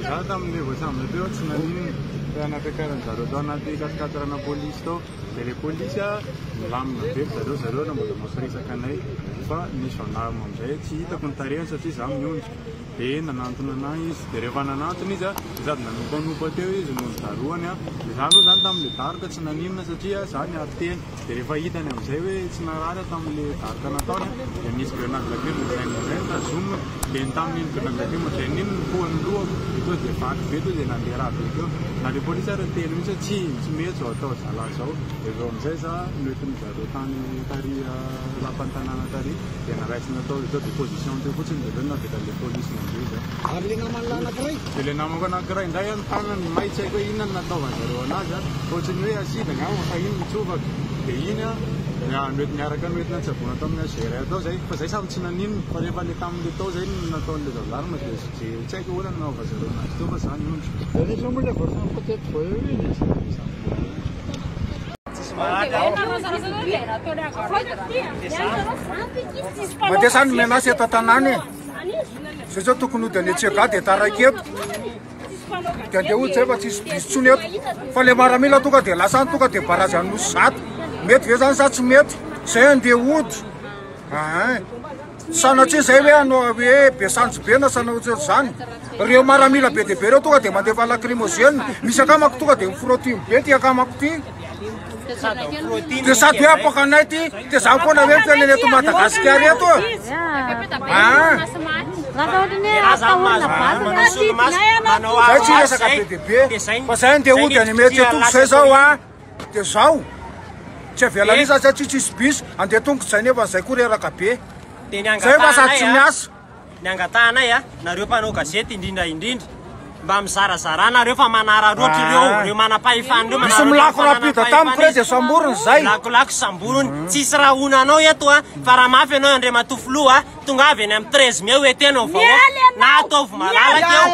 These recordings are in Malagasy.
Za tamin'ilay voasambotra teo tsy nanino mpianam-piakaran'zareo tao anaty kasikasirana polisy tao dia le polisy milamina be zareo mbola mampiresaka anay fa nisy gendarme amin'izay tsy hitako ny tarehany satria za miondrika dia nanantona anahy izy dia rehefa nanantona izy sady nanompanopa teo izy noho ny daroany dia za aloha zany tamin'le daroka tsy naninona satria za niary teny dia rehefa hitany amin'izay hoe tsy narary tamin'le daroka nataony dia misy grenade lacrymogène zay tazomina dia tamin'iny grenade lacrymogène iny ny poany lohako to dia vaky be to dia nandeha raha be teo na le polisy ary teny mihitsy tsy mety zao atao zalahy zao dia zao amin'izay za noentiny zareo tany tary lapan'ny tanàna tary dia naraisina tao zao dia position teo fotsiny dia leo navita le polisy mandeha zay ary le namana anankiray dia le namako anankiray indray ny tanany may tsy haiko hoe inona ny nataovanjareo anazy ohatrany hoe asidana fa iny mitsovaka dia iny noety niaraka noetina tsabona tao amin'ny agera atao zay fa zay samy tsy naninona fa rehefa le tamin'le tao zay nataon'le gendarme dia tsy haiko hoe nanaova zareo anazy teo fa za niondro rehefa mbola voasambotra teto voeo iny Madesany menasy eto tanàny zay zao tokony ody any Tsiega dia taraiky eto dia andeha ody zay fa tsisy bisy tsony eto fa le maramila tonga dia lasany tonga dia barazy anosy zato mety ve zany sa tsy mety zay andeha ody sanatsy zay hoe anao hoe besanjo be na sanaotsy zany reo maramila be dia be reo tonga dia mandefa lacrymogène misy akamako tonga dia mifrotime be ty akamako ty dia sady hoe apaka anay ty dia za foana hoe fiainana eto Madagasikara eto zay tsy resaka be dia be fa zay andeha ody any mety tongo zay zao dia zao tsy avela misa zay tsisy bisy andeha tongotra zay nefa zay koa reraka be zay fa sady tsy miasa niangatanay nareo mpanao gazety indrindra mba mizarazarana reo fa manararoatra reo manapahefany reo misy milako rapida tamiko re dia samborony zay lakolako samborony tsisy raha onanao eto fa raha mafy anao andre matofoloa tonga avy any amin'ny 13 meo etenao vahoaka na ataovy malalaka eo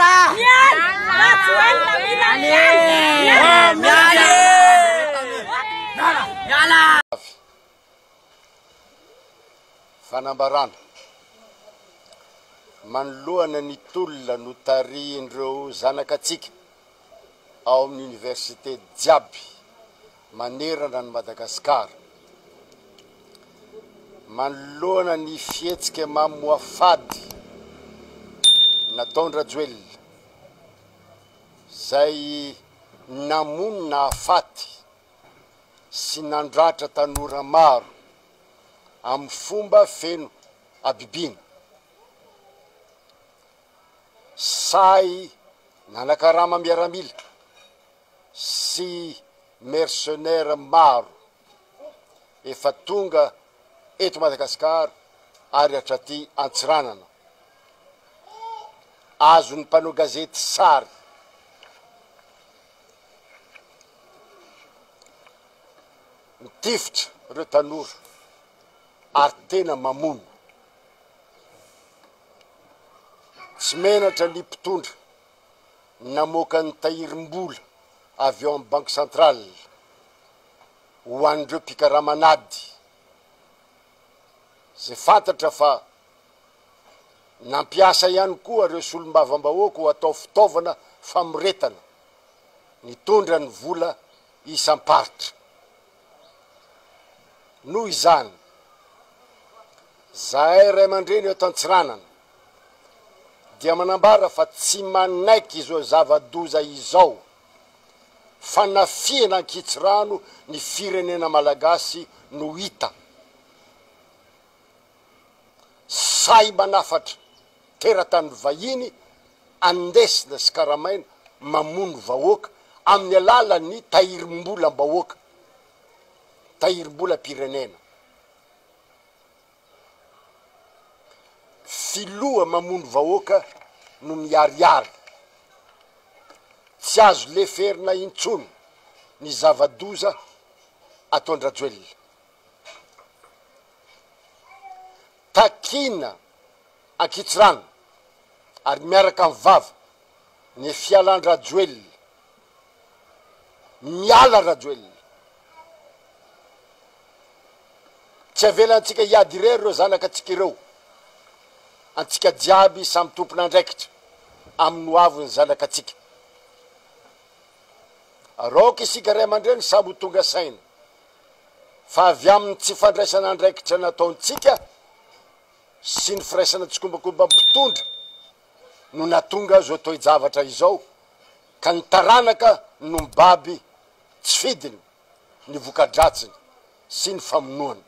fanambarana manoloana ny tolona no tarihin'ireo zanakatsika ao amin'ny université jiaby manerana ny Madagasikara manoloana ny fihetsika mamoafady nataon'ny Rajoelina zay namonina afaty sy nandratra tanora maro amin'ny fomba feno abibina say nanakarama miaramila sy mercenaire maro efa tonga eto Madagasikara ary hatraty Antsiranana azon'ny mpanao gazety sary mitifitra reo tanora ary tena mamono tsy menatra ny mpitondra namoaka ny tahirim-bola avy eo amin'ny banque centrale ho an'ireo mpikaramanady zay fantatra fa nampiasa ihany koa reo solom-bavambahoaka ho atao fitaovana famoretana nitondra ny vola isam-paritra noho izany zahay ray aman-dreny eto Antsiranana dia manambara fa tsy manaiky izao zava-doza izao fanafiana ankitsirano ny firenena malagasy no hita say manafatra teratany vahiny andesina sy karamaina mamono vahoaka amin'ny alalan'ny tahirim-bola mbahoaka tahirim-bola pirenena filoha mamono vahoaka no miariary tsy azo leferina intsony ny zava-doza ataon'ny Rajoelina takina ankitsirano ary miaraka amin'ny vava ny fialan'ny Rajoelina miala Rajoelina tsy avelantsika hiady irery reo zanakatsika ireo antsika jiaby samy tompon'andraikitra amin'ny hoaviny zanakatsika. Raoka isika ray aman-dreny samby tonga saina fa avy amin'ny tsy fandraisana andraikitra nataontsika sy ny firaisana tsokombakomba mpitondra no natonga zao toe-javatra izao ka ny taranaka no mibaby tsy fidiny ny vokadratsiny sy ny famonoany.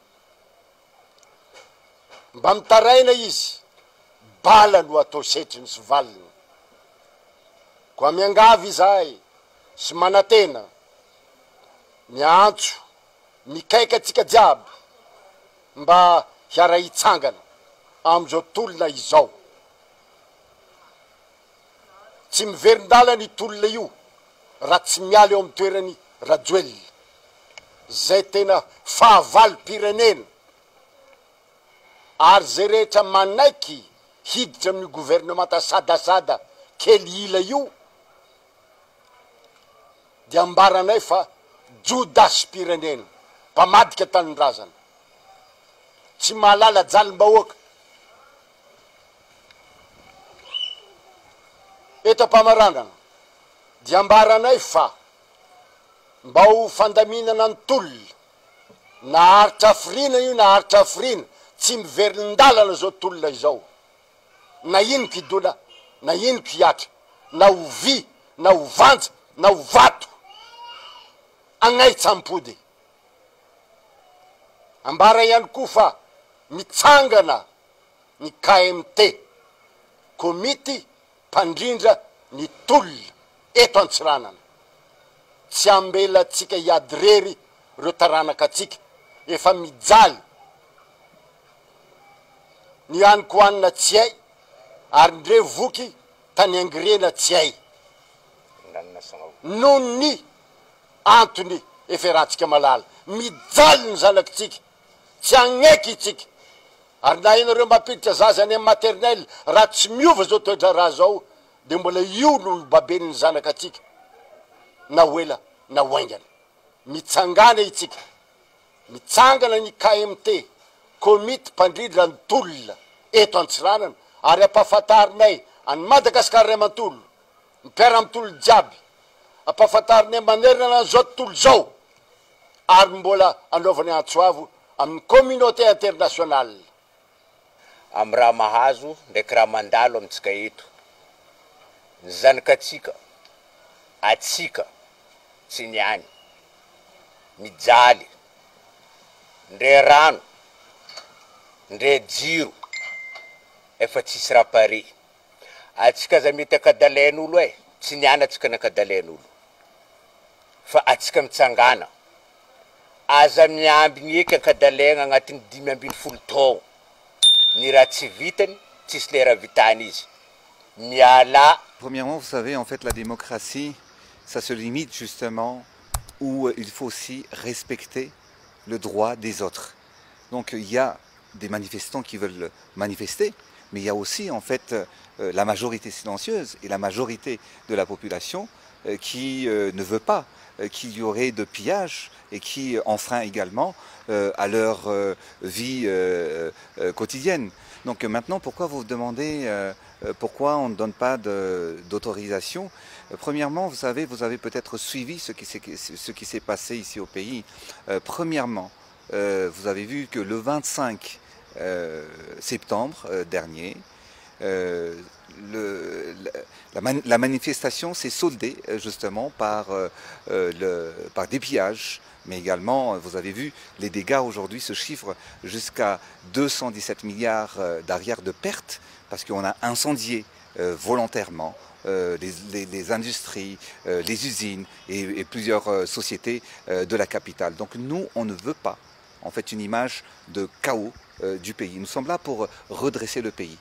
Mba mitaraina izy bala no atao setriny sy valiny. Koa miangavy izahay sy manatena miantso mikaika atsika jiaby mba hiara hitsangana am'izao tolona izao. Tsy miverin-dala ny tolona io raha tsy miala eo amin'ny toerany rajoely zay tena fahavalo-pirenena ary zay rehetra manaiky hiditra amin'ny gouvernemanta sadasada kely ila io dia ambaranay fa jodasy-pirenena mpamadika tanin-drazana tsy mahalala jalim-bahoaka. Eto am-pamaranana dia ambaranay fa mba ho fandaminana ny tolona na haritra hafirina io na haritra hafirina tsy miverin-dalana zao tolona izao, na inoko hidona na inoko hiatra na ho vy na ho vanja na ho vato agnay tsampody. Ambara ihany koa fa mitsangana ny KMT komity mpandrindra ny tolona eto Antsiranana, tsy ambela tsika hiadirery reo taranaka tsika efa mijaly ny aniko anina tsy hay ary ndre voky tany angirena tsy hay noho ny antony efa rahantsika malala. Mijaly ny zanakitsika tsy agnaiky itsika ary na inareo mampiditra zaza any amin'ny maternelle raha tsy miova zao toetra raha zao de mbola io no baben'ny zanakatsika na hoela na hoaingana. Mitsangana itsika, mitsangana ny KMT komity mpandrindra ny tolona eto Antsiranana ary ampahafantarinay any Madagasikara ray amantolo mipiara amin'ny tolona jiaby, ampahafantarinay manerana an'izao tontolo zao ary mbola anaovany antsoavo amin'ny communauté internationale. Amin'ny raha mahazo ndraiky raha mandalo amintsika eto, ny zanakatsika atsika tsy niany mijaly ndre rano ndre jiro efa tsisy raha pare. Atsika za mety akadalain'olo tsy niany atsika nakadalain'olo fa atsika mitsangana aza miambigny eky akadalaigna agnatin'ny 5 taogno ny raha tsy vitany tsisy le raha vitany izy miala. Premièrement, vous savez, en fait, la démocratie, ça se limite justement où il faut aussi respecter le droit des autres. Donc il y a des manifestants qui veulent manifester, mais il y a aussi en fait la majorité silencieuse et la majorité de la population qui ne veut pas qu'il y aurait de pillage et qui enfreint également à leur vie quotidienne. Donc maintenant, pourquoi vous demandez pourquoi on ne donne pas d'autorisation? Premièrement, vous savez, vous avez peut-être suivi ce qui s'est passé ici au pays. Premièrement, vous avez vu que le 25 septembre dernier, la manifestation s'est soldée justement par des pillages, mais également, vous avez vu, les dégâts aujourd'hui se chiffrent jusqu'à 217 milliards d'arrière de pertes, parce qu'on a incendié volontairement les industries, les usines et plusieurs sociétés de la capitale. Donc nous, on ne veut pas en fait une image de chaos du pays. Nous sommes là pour redresser le pays.